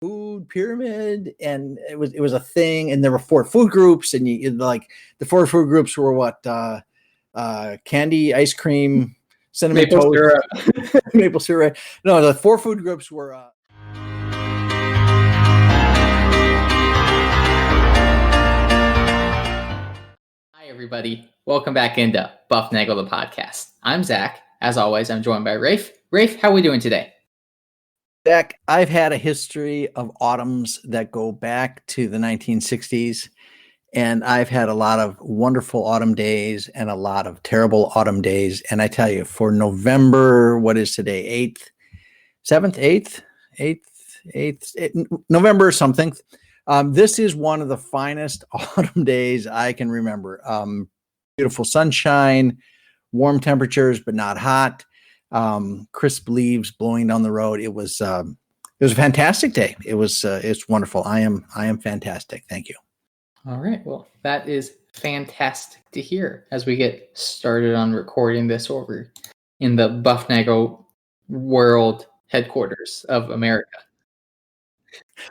food pyramid, and it was a thing, and there were 4 food groups, and like the 4 food groups were what candy, ice cream, cinnamon Maple toast, syrup. maple syrup. No, the 4 food groups were. Hi, everybody. Welcome back into Bufnagle, the podcast. I'm Zach. As always, I'm joined by Rafe. Rafe, how are we doing today? Zach, I've had a history of autumns that go back to the 1960s, and I've had a lot of wonderful autumn days and a lot of terrible autumn days. And I tell you, for November, what is today? 8th, 7th, 8th, November something. This is one of the finest autumn days I can remember. Beautiful sunshine, warm temperatures, but not hot. Crisp leaves blowing down the road. It was a fantastic day. It's wonderful. I am fantastic. Thank you. All right. Well, that is fantastic to hear as we get started on recording this over in the Bufnagle world headquarters of America.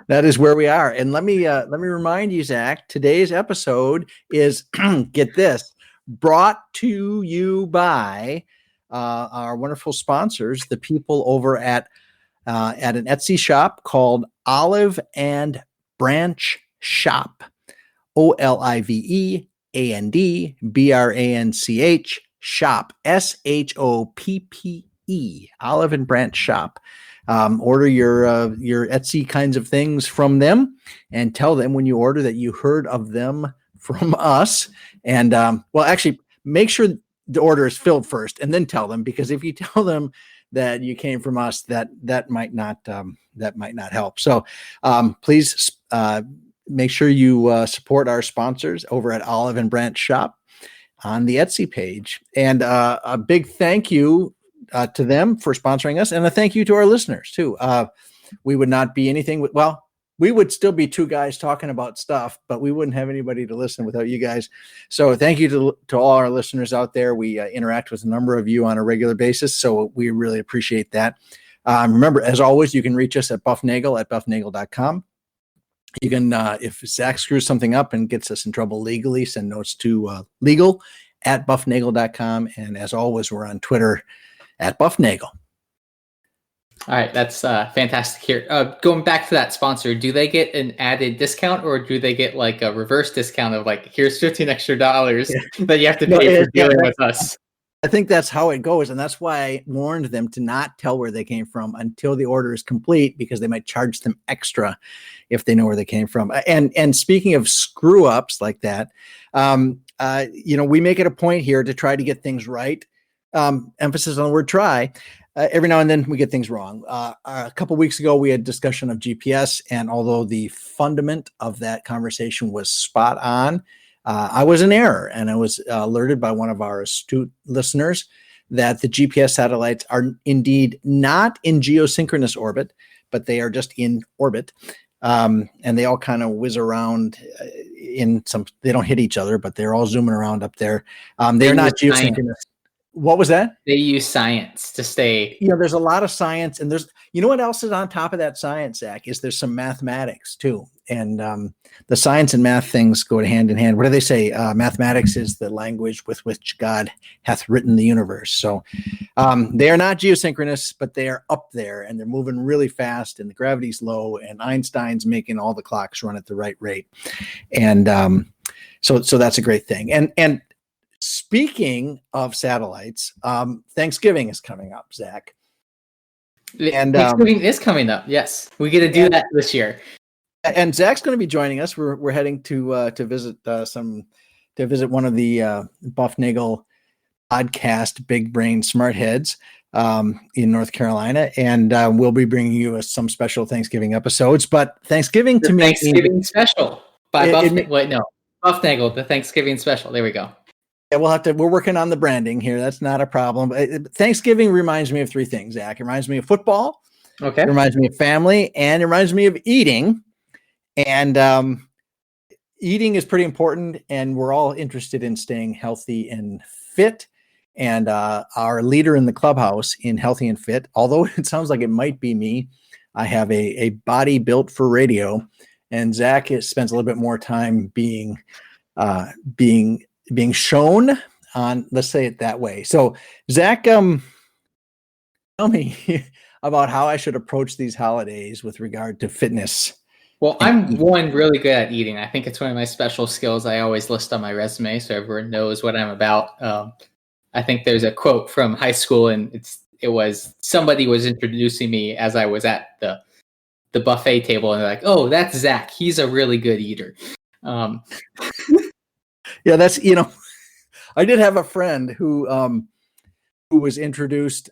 That is where we are. And let me remind you, Zach, today's episode is get this, brought to you by our wonderful sponsors, the people over at an Etsy shop called Olive and Branch Shop. OLIVEANDBRANCH shop. SHOPPE. Olive and Branch Shop. Order your Etsy kinds of things from them, and tell them when you order that you heard of them from us. And actually, make sure the order is filled first, and then tell them, because if you tell them that you came from us, that might not help. So please make sure you support our sponsors over at Olive and Branch Shop on the Etsy page. And a big thank you to them for sponsoring us, and a thank you to our listeners too. We would not be anything we would still be 2 guys talking about stuff, but we wouldn't have anybody to listen without you guys. So thank you to all our listeners out there. We interact with a number of you on a regular basis, so we really appreciate that. Remember, as always, you can reach us at bufnagle@bufnagle.com. You can, if Zach screws something up and gets us in trouble legally, send notes to legal@bufnagle.com. And as always, we're on Twitter @bufnagle. All right, that's fantastic here. Going back to that sponsor, do they get an added discount, or do they get like a reverse discount of like, here's $15 extra that you have to pay for dealing with us? I think that's how it goes. And that's why I warned them to not tell where they came from until the order is complete, because they might charge them extra if they know where they came from. And speaking of screw ups like that, we make it a point here to try to get things right. Emphasis on the word try. Every now and then we get things wrong. A couple weeks ago, we had discussion of GPS. And although the fundament of that conversation was spot on, I was in error, and I was alerted by one of our astute listeners that the GPS satellites are indeed not in geosynchronous orbit, but they are just in orbit. And they all kind of whiz around they don't hit each other, but they're all zooming around up there. They're not geosynchronous. What was that? They use science to stay. There's a lot of science, and what else is on top of that science, Zach, is there's some mathematics too. And the science and math things go hand in hand. What do they say? Mathematics is the language with which God hath written the universe. So they are not geosynchronous, but they are up there, and they're moving really fast, and the gravity's low, and Einstein's making all the clocks run at the right rate. And so that's a great thing. And speaking of satellites, Thanksgiving is coming up, Zach. And Thanksgiving is coming up. Yes, we get to do that this year. And Zach's going to be joining us. We're heading to visit one of the Bufnagle podcast Big Brain Smart Heads in North Carolina, and we'll be bringing you some special Thanksgiving episodes. But Thanksgiving to me, Thanksgiving special by Bufnagle, the Thanksgiving special. There we go. Yeah, we're working on the branding here. That's not a problem. Thanksgiving reminds me of 3 things, Zach. It reminds me of football. Okay. It reminds me of family, and it reminds me of eating. And eating is pretty important, and we're all interested in staying healthy and fit. And our leader in the clubhouse in Healthy and Fit, although it sounds like it might be me, I have a body built for radio, and Zach spends a little bit more time being shown on, let's say it that way. So Zach, tell me about how I should approach these holidays with regard to fitness. Well, I'm one really good at eating. I think it's one of my special skills I always list on my resume so everyone knows what I'm about. I think there's a quote from high school, and it was somebody was introducing me as I was at the buffet table, and they're like, "Oh, that's Zach. He's a really good eater." Yeah, that's, I did have a friend who was introduced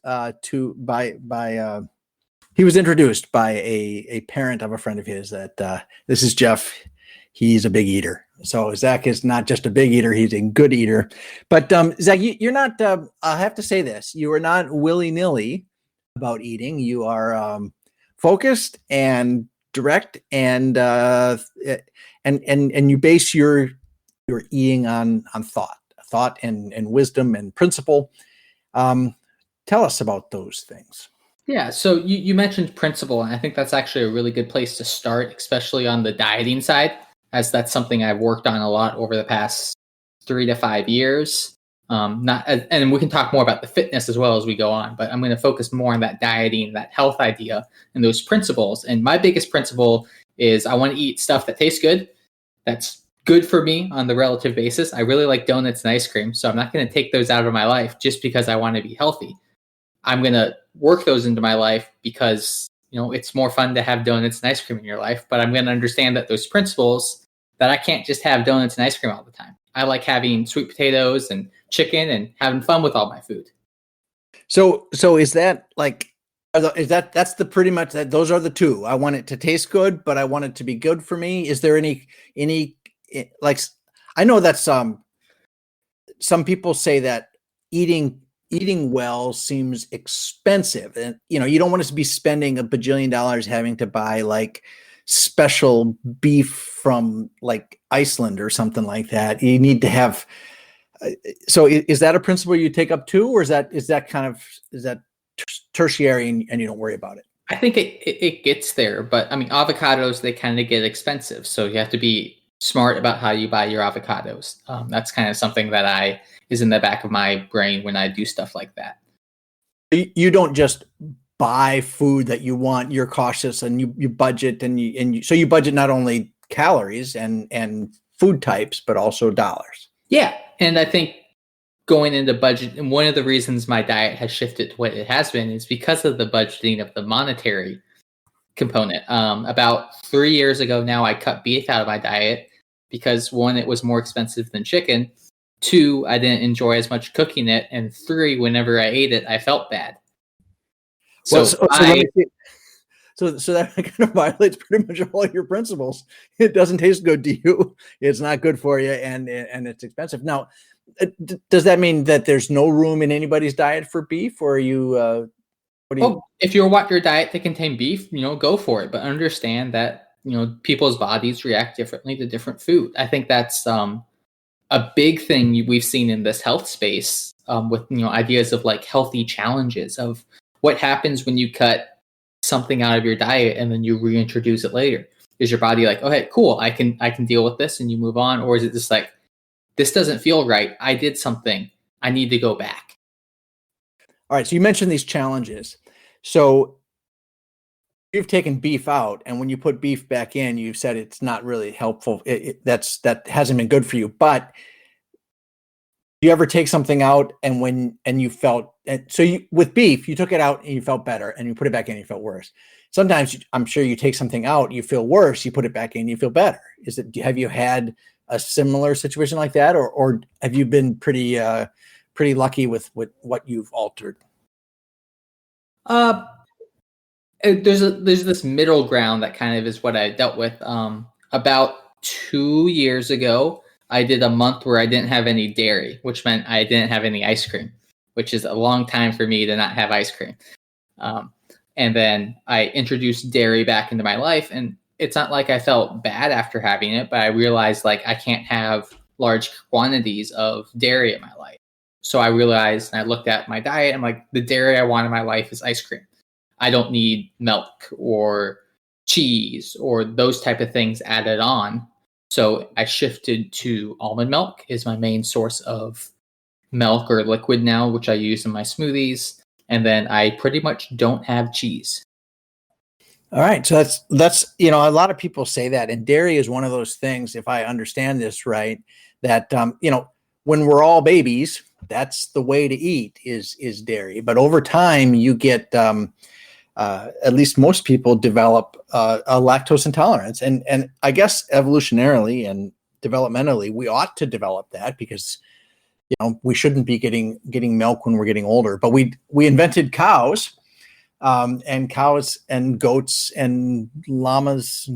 he was introduced by a parent of a friend of his that this is Jeff. He's a big eater. So Zach is not just a big eater; he's a good eater. But Zach, you're not. I have to say this: you are not willy-nilly about eating. You are focused and direct, and you base your eating on thought and wisdom and principle. Tell us about those things. Yeah, so you mentioned principle, and I think that's actually a really good place to start, especially on the dieting side, as that's something I've worked on a lot over the past 3 to 5 years. And we can talk more about the fitness as well as we go on, but I'm going to focus more on that dieting, that health idea, and those principles. And my biggest principle is I want to eat stuff that tastes good, that's good for me on the relative basis. I really like donuts and ice cream, so I'm not going to take those out of my life just because I want to be healthy. I'm going to work those into my life because, it's more fun to have donuts and ice cream in your life, but I'm going to understand that those principles that I can't just have donuts and ice cream all the time. I like having sweet potatoes and chicken and having fun with all my food. So is that like, that's the pretty much that those are the two. I want it to taste good, but I want it to be good for me. Is there any like, I know that some people say that eating well seems expensive, and you don't want to be spending $1 bajillion having to buy like special beef from like Iceland or something like that. You need to have. So is that a principle you take up too, or is that tertiary and you don't worry about it? I think it gets there, but I mean, avocados, they kind of get expensive, so you have to be smart about how you buy your avocados. That's kind of something that is in the back of my brain when I do stuff like that. You don't just buy food that you want. You're cautious and you budget so you budget not only calories and food types, but also dollars. Yeah. And I think going into budget, and one of the reasons my diet has shifted to what it has been is because of the budgeting of the monetary component. About 3 years ago now, I cut beef out of my diet because 1, it was more expensive than chicken. 2, I didn't enjoy as much cooking it. And 3, whenever I ate it, I felt bad. So that kind of violates pretty much all your principles. It doesn't taste good to you. It's not good for you, and it's expensive. Now, does that mean that there's no room in anybody's diet for beef, or are you? If you want your diet to contain beef, go for it. But understand that people's bodies react differently to different food. I think that's a big thing we've seen in this health space with ideas of like healthy challenges of what happens when you cut something out of your diet and then you reintroduce it later. Is your body like, okay, cool, I can deal with this, and you move on? Or is it just like, this doesn't feel right, I did something, I need to go back? All right, so you mentioned these challenges. So you've taken beef out, and when you put beef back in, you've said it's not really helpful. That hasn't been good for you. But do you ever take something out you felt, and so with beef, you took it out and you felt better, and you put it back in and you felt worse. Sometimes I'm sure you take something out, you feel worse, you put it back in, you feel better. Have you had a similar situation like that, or have you been pretty lucky with what you've altered? There's this middle ground that kind of is what I dealt with. About 2 years ago, I did a month where I didn't have any dairy, which meant I didn't have any ice cream, which is a long time for me to not have ice cream. And then I introduced dairy back into my life, and it's not like I felt bad after having it, but I realized like I can't have large quantities of dairy in my life. So I realized, and I looked at my diet, I'm like, the dairy I want in my life is ice cream. I don't need milk or cheese or those type of things added on. So I shifted to almond milk is my main source of milk or liquid now, which I use in my smoothies. And then I pretty much don't have cheese. All right. So that's, a lot of people say that, and dairy is one of those things, if I understand this right, that, when we're all babies, that's the way to eat is dairy. But over time you get, at least most people develop a lactose intolerance. And I guess evolutionarily and developmentally, we ought to develop that because, we shouldn't be getting milk when we're getting older. But we invented cows, and cows and goats and llamas.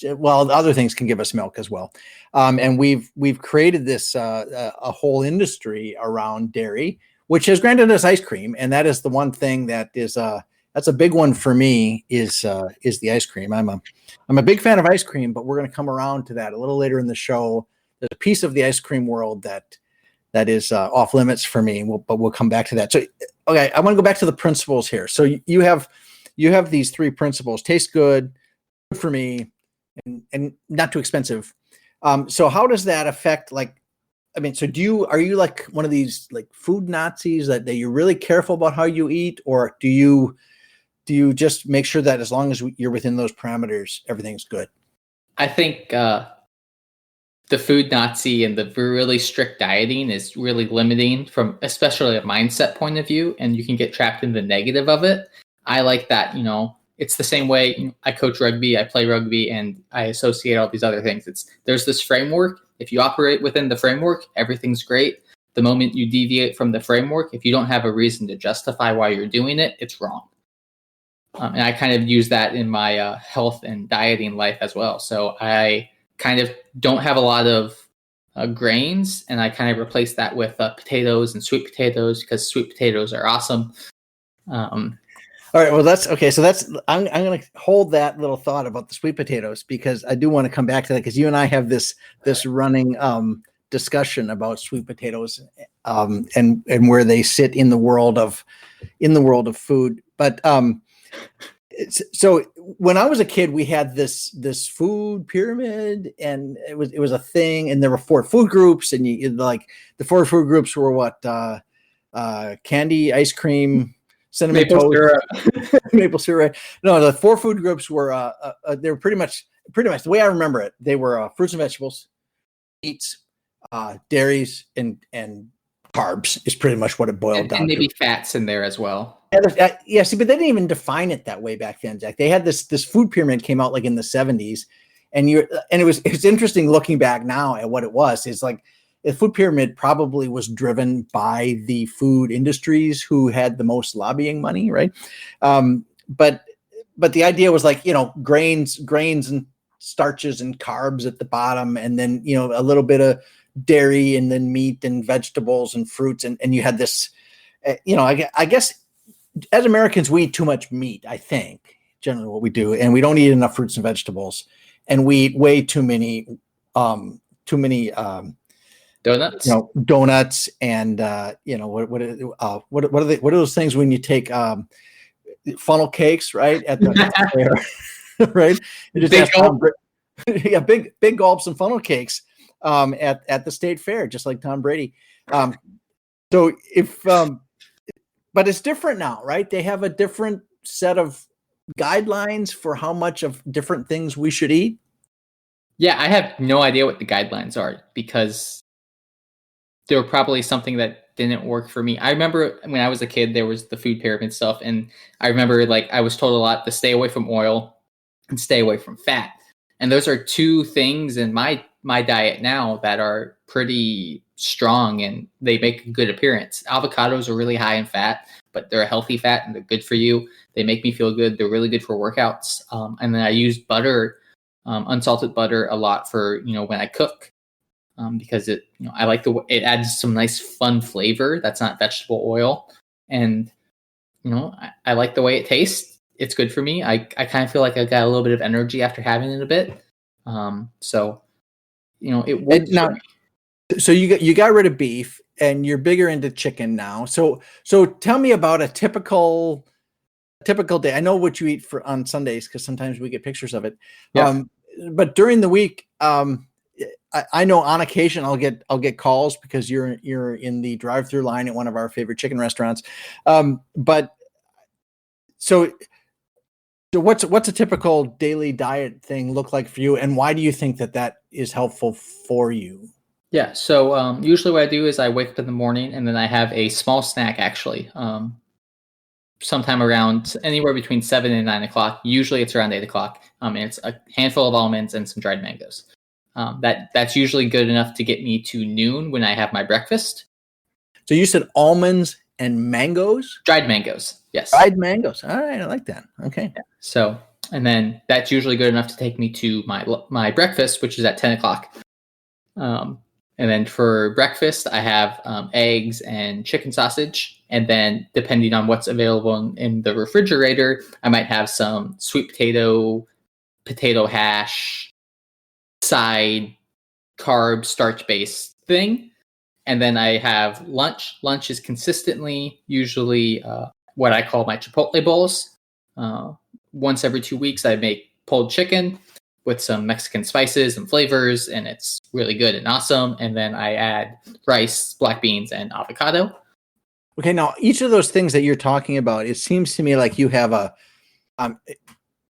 Well, other things can give us milk as well. And we've created this a whole industry around dairy, which has granted us ice cream. And that is the one thing that is that's a big one for me is the ice cream. I'm a big fan of ice cream, but we're going to come around to that a little later in the show. There's a piece of the ice cream world that is off limits for me, but we'll come back to that. So, okay, I want to go back to the principles here. So you have these three principles: taste good for me, and not too expensive. So how does that affect, so are you like one of these like food Nazis that you're really careful about how you eat, or do you just make sure that as long as you're within those parameters, everything's good? I think the food Nazi and the really strict dieting is really limiting from especially a mindset point of view, and you can get trapped in the negative of it. I like that, it's the same way I coach rugby, I play rugby, and I associate all these other things. There's this framework. If you operate within the framework, everything's great. The moment you deviate from the framework, if you don't have a reason to justify why you're doing it, it's wrong. And I kind of use that in my health and dieting life as well. So I kind of don't have a lot of grains, and I kind of replace that with potatoes and sweet potatoes because sweet potatoes are awesome. All right, well, that's okay. So I'm going to hold that little thought about the sweet potatoes because I do want to come back to that because you and I have this running discussion about sweet potatoes and where they sit in the world of food. But so when I was a kid, we had this food pyramid, and it was a thing, and there were 4 food groups, and the 4 food groups were what candy, ice cream, cinnamon toast, maple syrup. No, the 4 food groups were they were pretty much the way I remember it. They were fruits and vegetables, meats, dairies, and carbs is pretty much what it boiled down to. And maybe fats in there as well. Yeah, see, but they didn't even define it that way back then, Jack. They had this food pyramid came out like in the 70s, and it's interesting looking back now at what it was. It's like the food pyramid probably was driven by the food industries who had the most lobbying money, right? But the idea was like, grains and starches and carbs at the bottom, and then a little bit of dairy, and then meat and vegetables and fruits, and you had this, I guess. As Americans, we eat too much meat, I think, generally what we do, and we don't eat enough fruits and vegetables, and we eat way too many donuts. Donuts, and what are those things when you take funnel cakes, right, at the fair, right? You just big gulps and funnel cakes at the state fair, just like Tom Brady. So if but it's different now, right? They have a different set of guidelines for how much of different things we should eat. Yeah, I have no idea what the guidelines are because there were probably something that didn't work for me. I remember when I was a kid, there was the food pyramid stuff. And I remember I was told a lot to stay away from oil and stay away from fat. And those are 2 things in my diet now that are pretty strong and they make a good appearance. Avocados are really high in fat, but they're a healthy fat and they're good for you. They make me feel good. They're really good for workouts. And then I use butter, unsalted butter a lot for, when I cook, because it, I like it adds some nice fun flavor. That's not vegetable oil. And, I like the way it tastes. It's good for me. I kind of feel like I got a little bit of energy after having it a bit. It works now. for me. So you got rid of beef and you're bigger into chicken now. So tell me about a typical typical day? I know what you eat for on Sundays because sometimes we get pictures of it. Yeah. But during the week, I know on occasion I'll get calls because you're in the drive-through line at one of our favorite chicken restaurants. But so what's a typical daily diet thing look like for you, and why do you think that is helpful for you? Yeah. So usually what I do is I wake up in the morning and then I have a small snack actually. Sometime around anywhere between 7 and 9 o'clock. Usually it's around 8 o'clock. And it's a handful of almonds and some dried mangoes. That's usually good enough to get me to noon when I have my breakfast. So you said almonds and mangoes? Dried mangoes, yes. Dried mangoes. All right, I like that. Okay. Yeah. So, and then that's usually good enough to take me to my breakfast, which is at 10 o'clock. And then for breakfast, I have eggs and chicken sausage. And then depending on what's available in the refrigerator, I might have some sweet potato hash, side carb, starch-based thing. And then I have lunch. Lunch is consistently usually what I call my Chipotle bowls. Once every 2 weeks, I make pulled chicken with some Mexican spices and flavors, and it's really good and awesome. And then I add rice, black beans, and avocado. Okay, now each of those things that you're talking about, it seems to me like you have a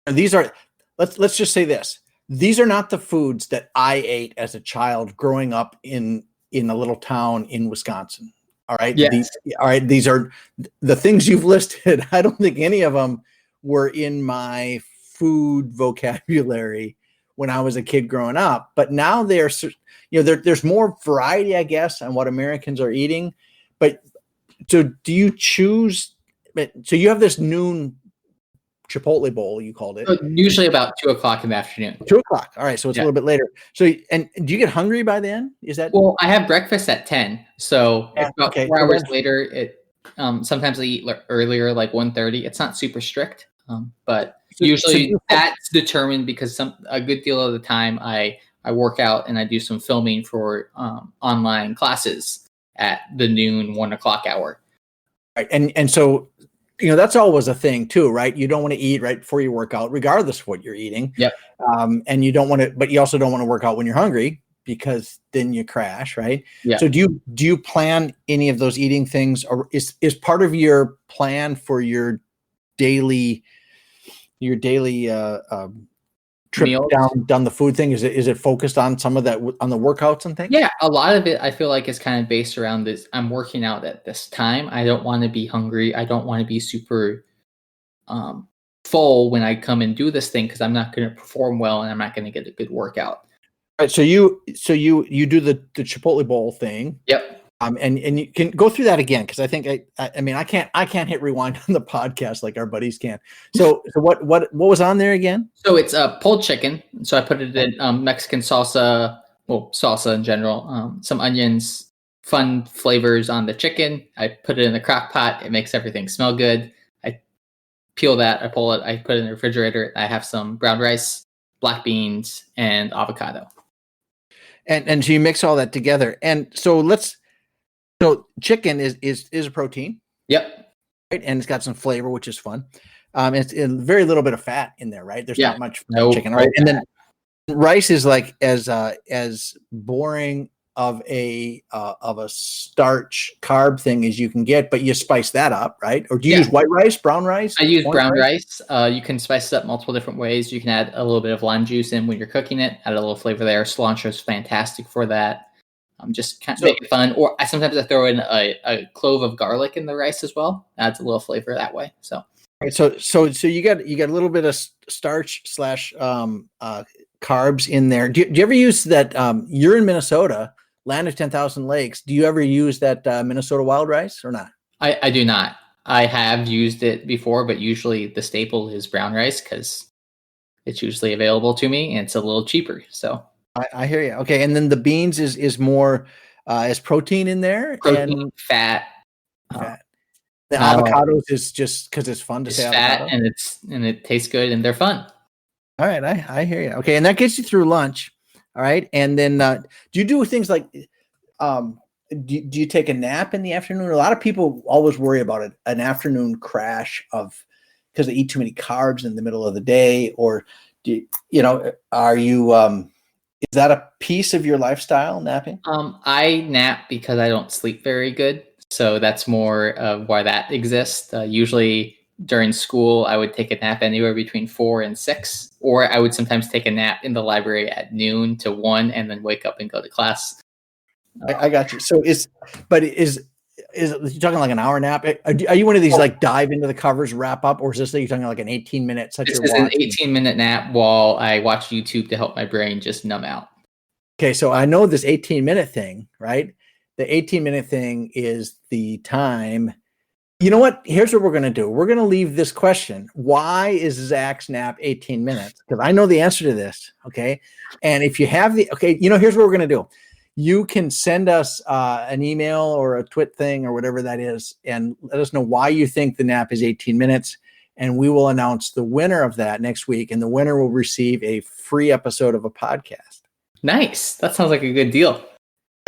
these are let's just say this. These are not the foods that I ate as a child growing up in a little town in Wisconsin. All right. Yes. These are the things you've listed. I don't think any of them were in my food vocabulary when I was a kid growing up, but now there's more variety, I guess, on what Americans are eating. But so do you choose? So you have this noon Chipotle bowl, you called it. Usually about 2 o'clock in the afternoon. 2 o'clock. All right. So it's a little bit later. So, and do you get hungry by then? Is that? Well, I have breakfast at 10. So about 4 hours later, sometimes I eat earlier, like 1:30. It's not super strict. But usually that's determined because a good deal of the time I work out and I do some filming for online classes at the noon 1 o'clock hour. Right. And so, that's always a thing too, right? You don't want to eat right before you work out, regardless of what you're eating. Yep. And you don't want to, but you also don't want to work out when you're hungry because then you crash, right? Yeah. So do you plan any of those eating things, or is part of your plan for your daily trip meals? down the food thing? Is it focused on some of that, on the workouts and things? Yeah, a lot of it I feel like is kind of based around this. I'm working out at this time. I don't want to be hungry. I don't want to be super full when I come and do this thing because I'm not going to perform well and I'm not going to get a good workout. Right. So you do the Chipotle bowl thing. Yep. And you can go through that again because I think I can't hit rewind on the podcast like our buddies can. So what was on there again? So it's pulled chicken. So I put it in Mexican salsa, salsa in general, some onions, fun flavors on the chicken. I put it in the crock pot. It makes everything smell good. I peel that, I pull it, I put it in the refrigerator. I have some brown rice, black beans, and avocado. And so you mix all that together. And so chicken is a protein. Yep. Right. And it's got some flavor, which is fun. It's very little bit of fat in there, right? There's not much chicken, right? And then rice is like as boring of a starch carb thing as you can get, but you spice that up, right? Or do you use white rice, brown rice? I use brown rice. You can spice it up multiple different ways. You can add a little bit of lime juice in when you're cooking it, add a little flavor there. Cilantro is fantastic for that. Just kind of make it fun. Or sometimes I throw in a clove of garlic in the rice as well. Adds a little flavor that way. So you got a little bit of starch / carbs in there. Do you ever use that? You're in Minnesota, land of 10,000 lakes. Do you ever use that Minnesota wild rice or not? I do not. I have used it before, but usually the staple is brown rice because it's usually available to me and it's a little cheaper. So. I hear you. Okay, and then the beans is more is protein in there, protein, and fat. The avocados is just because it's fun to say fat, avocado. and it tastes good and they're fun. All right, I hear you. Okay, and that gets you through lunch. All right, and then do you do things like do you take a nap in the afternoon? A lot of people always worry about an afternoon crash because they eat too many carbs in the middle of the day, or are you is that a piece of your lifestyle, napping? I nap because I don't sleep very good. So that's more of why that exists. Usually during school, I would take a nap anywhere between 4 and 6, or I would sometimes take a nap in the library at noon to 1 and then wake up and go to class. I got you. So is you talking like an hour nap? Are you one of these like dive into the covers, wrap up, or is this, you're talking like an 18-minute set This your is an watch? 18-minute nap while I watch YouTube to help my brain just numb out. Okay, so I know this 18-minute thing, right? The 18-minute thing is the time. You know what? Here's what we're going to do. We're going to leave this question. Why is Zach's nap 18 minutes? Because I know the answer to this, okay? And if you have here's what we're going to do. You can send us an email or a twit thing or whatever that is, and let us know why you think the nap is 18 minutes, and we will announce the winner of that next week, and the winner will receive a free episode of a podcast. Nice. That sounds like a good deal.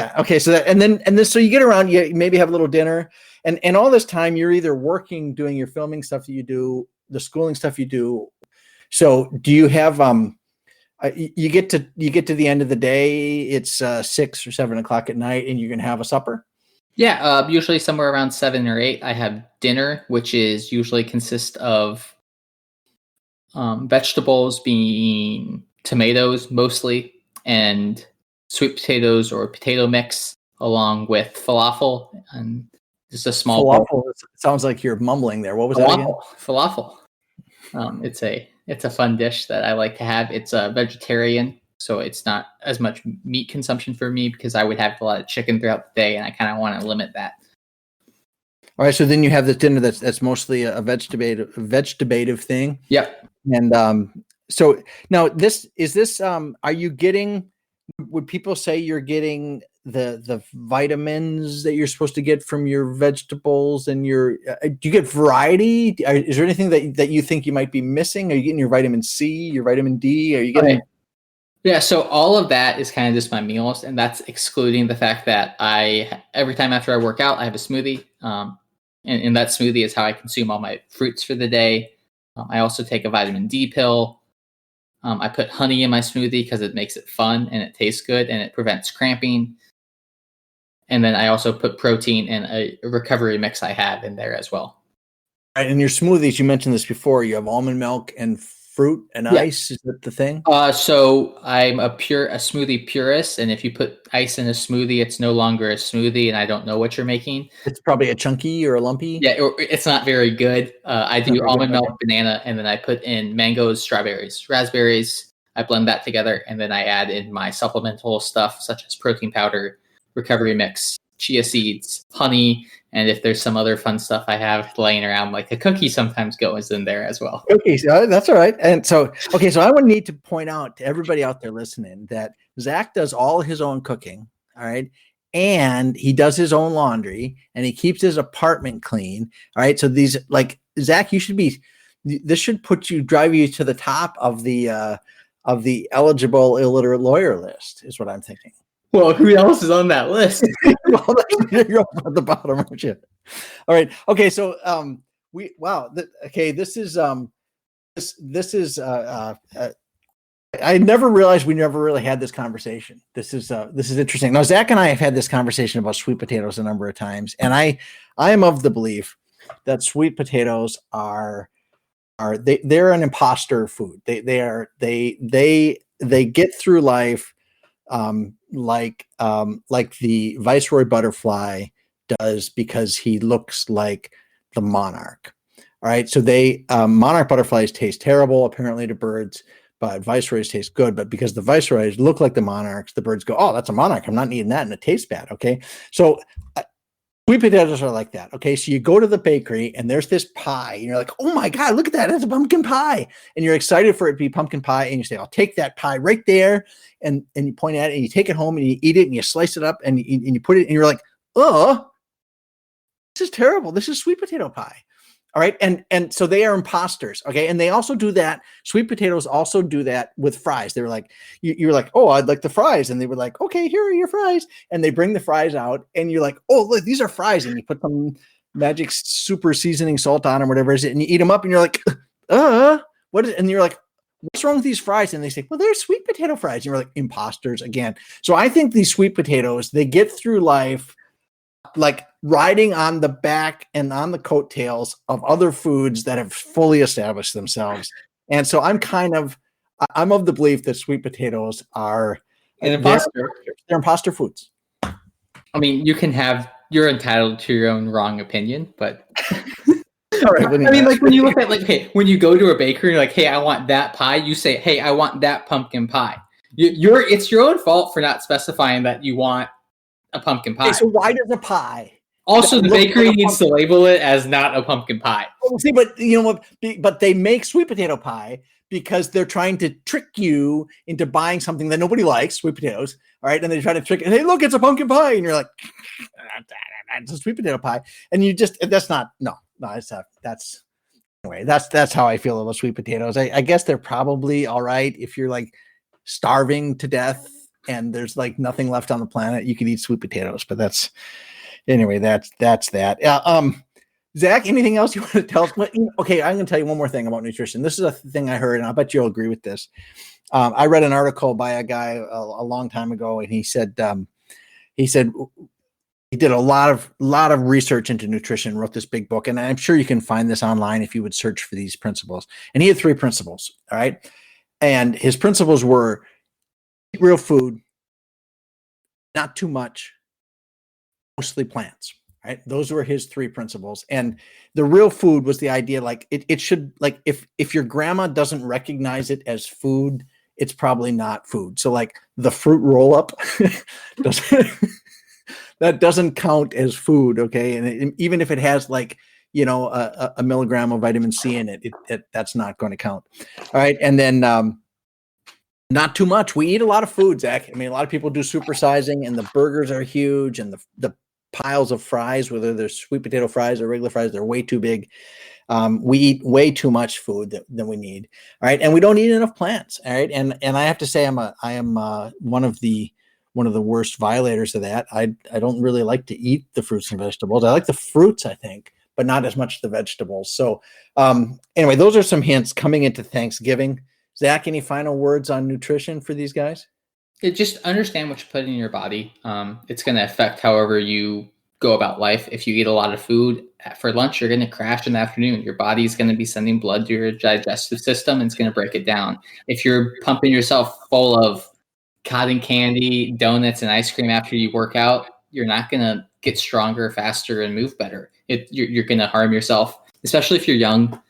Yeah. Okay. So so you get around, you maybe have a little dinner, and all this time you're either working, doing your filming stuff that you do, the schooling stuff you do. So do you have you get to the end of the day, it's 6 or 7 o'clock at night, and you're gonna have a supper? Yeah, usually somewhere around 7 or 8, I have dinner, which is usually consists of vegetables, being tomatoes mostly, and sweet potatoes or potato mix, along with falafel and just a small falafel. Sounds like you're mumbling there. What was that again? Falafel. It's a fun dish that I like to have. It's a vegetarian, so it's not as much meat consumption for me because I would have a lot of chicken throughout the day, and I kind of want to limit that. All right, so then you have this dinner that's mostly a vegetative thing. Yep. And so now are you getting, would people say you're getting the vitamins that you're supposed to get from your vegetables, and do you get variety? Is there anything that you think you might be missing? Are you getting your vitamin C, your vitamin D? Are you getting? Okay. Yeah, so all of that is kind of just my meals, and that's excluding the fact that every time after I work out, I have a smoothie. And that smoothie is how I consume all my fruits for the day. I also take a vitamin D pill. I put honey in my smoothie because it makes it fun and it tastes good and it prevents cramping. And then I also put protein in a recovery mix I have in there as well. Right, in your smoothies, you mentioned this before, you have almond milk and fruit and ice. Is that the thing? So I'm a smoothie purist, and if you put ice in a smoothie, it's no longer a smoothie, and I don't know what you're making. It's probably a chunky or a lumpy. Yeah, it's not very good. I do almond milk, banana, and then I put in mangoes, strawberries, raspberries. I blend that together, and then I add in my supplemental stuff such as protein powder, recovery mix, chia seeds, honey, and if there's some other fun stuff I have laying around, like a cookie sometimes goes in there as well. Cookies, that's all right. And so I would need to point out to everybody out there listening that Zach does all his own cooking, all right? And he does his own laundry, and he keeps his apartment clean, all right? So these, like, Zach, this should drive you to the top of the eligible illiterate lawyer list, is what I'm thinking. Well, who else is on that list? Well, you're up at the bottom, aren't you? All right. Okay. So, this is I never realized we never really had this conversation. This is interesting. Now, Zach and I have had this conversation about sweet potatoes a number of times, and I am of the belief that sweet potatoes they're an imposter food. They get through life like the Viceroy butterfly does, because he looks like the monarch. All right. So monarch butterflies taste terrible, apparently, to birds, but viceroys taste good. But because the viceroys look like the monarchs, the birds go, "Oh, that's a monarch. I'm not eating that." And it tastes bad. Okay. So sweet potatoes are like that. Okay. So you go to the bakery and there's this pie, and you're like, "Oh my God, look at that. It's a pumpkin pie." And you're excited for it to be pumpkin pie. And you say, "I'll take that pie right there." And you point at it, and you take it home, and you eat it, and you slice it up, and you put it, and you're like, "Oh, this is terrible. This is sweet potato pie." All right. And so they are imposters. Okay. And they also do that. Sweet potatoes also do that with fries. They were like, you're like, "Oh, I'd like the fries." And they were like, "Okay, here are your fries." And they bring the fries out, and you're like, "Oh, look, these are fries." And you put some magic super seasoning salt on them, whatever it is, and you eat them up, and you're like, what is? And you're like, what's wrong with these fries? And they say, well, they're sweet potato fries. And you're like, imposters again. So I think these sweet potatoes, they get through life like riding on the back and on the coattails of other foods that have fully established themselves. And so I'm of the belief that sweet potatoes are an imposter. They're imposter foods. I mean, you're entitled to your own wrong opinion, but all right, I mean, like when you look at like, hey, when you go to a bakery, you're like, hey, I want that pie. You say, hey, I want that pumpkin pie. It's your own fault for not specifying that you want a pumpkin pie. Okay, so why does a pie? Also, the bakery needs to label it as not a pumpkin pie. Oh, see, but you know what? But they make sweet potato pie because they're trying to trick you into buying something that nobody likes, sweet potatoes. All right, and they try to trick. Hey, look, it's a pumpkin pie, and you're like, it's a sweet potato pie, and you just that's not no. That's anyway. That's how I feel about sweet potatoes. I guess they're probably all right if you're like starving to death and there's like nothing left on the planet. You could eat sweet potatoes, but that's that. Zach, anything else you want to tell us? Okay, I'm going to tell you one more thing about nutrition. This is a thing I heard, and I bet you'll agree with this. I read an article by a guy a long time ago, and he said he did a lot of research into nutrition, wrote this big book, and I'm sure you can find this online if you would search for these principles. And he had 3 principles, all right? And his principles were eat real food, not too much, mostly plants, right? Those were his 3 principles. And the real food was the idea, like it should, like if your grandma doesn't recognize it as food, it's probably not food. So like the fruit roll up that doesn't count as food. Okay. And even if it has like, you know, a milligram of vitamin C in it, that's not going to count. All right. And then, not too much. We eat a lot of food, Zach. I mean, a lot of people do supersizing, and the burgers are huge, and the piles of fries, whether they're sweet potato fries or regular fries, they're way too big. We eat way too much food than we need. All right, and we don't eat enough plants. All right, and I have to say, I am one of the worst violators of that. I don't really like to eat the fruits and vegetables. I like the fruits, I think, but not as much the vegetables. So anyway, those are some hints coming into Thanksgiving. Zach, any final words on nutrition for these guys? Just understand what you put in your body. It's going to affect however you go about life. If you eat a lot of food for lunch, you're going to crash in the afternoon. Your body's going to be sending blood to your digestive system, and it's going to break it down. If you're pumping yourself full of cotton candy, donuts, and ice cream after you work out, you're not going to get stronger, faster, and move better. You're going to harm yourself, especially if you're young.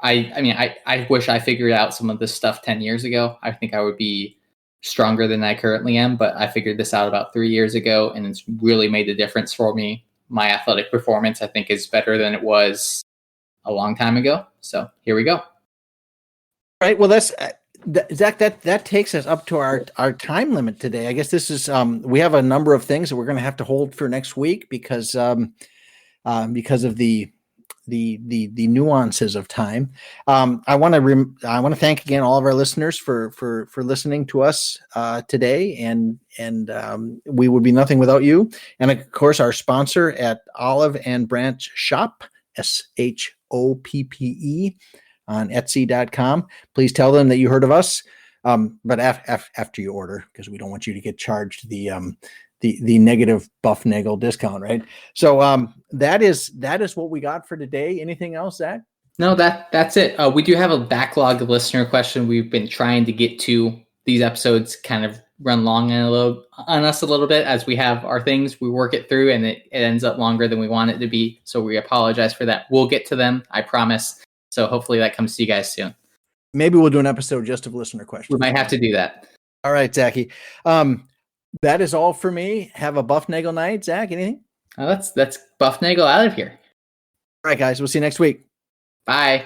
I wish I figured out some of this stuff 10 years ago. I think I would be stronger than I currently am, but I figured this out about 3 years ago, and it's really made a difference for me. My athletic performance, I think, is better than it was a long time ago. So here we go. All right. Well, that's Zach. That takes us up to our time limit today. I guess this is we have a number of things that we're going to have to hold for next week because of the nuances of time. I want to thank again all of our listeners for listening to us today, and we would be nothing without you. And of course, our sponsor at Olive and Branch Shop, SHOPPE, on Etsy.com. Please tell them that you heard of us, but after you order, because we don't want you to get charged the negative bufnagle discount, right? So that is what we got for today. Anything else, Zach? No, that's it. We do have a backlog of listener question. We've been trying to get to these episodes, kind of run long on us a little bit as we have our things. We work it through, and it ends up longer than we want it to be. So we apologize for that. We'll get to them, I promise. So hopefully that comes to you guys soon. Maybe we'll do an episode just of listener questions. We might have to do that. All right, Zachy. That is all for me. Have a bufnagle night. Zach, anything? That's bufnagle out of here. All right, guys. We'll see you next week. Bye.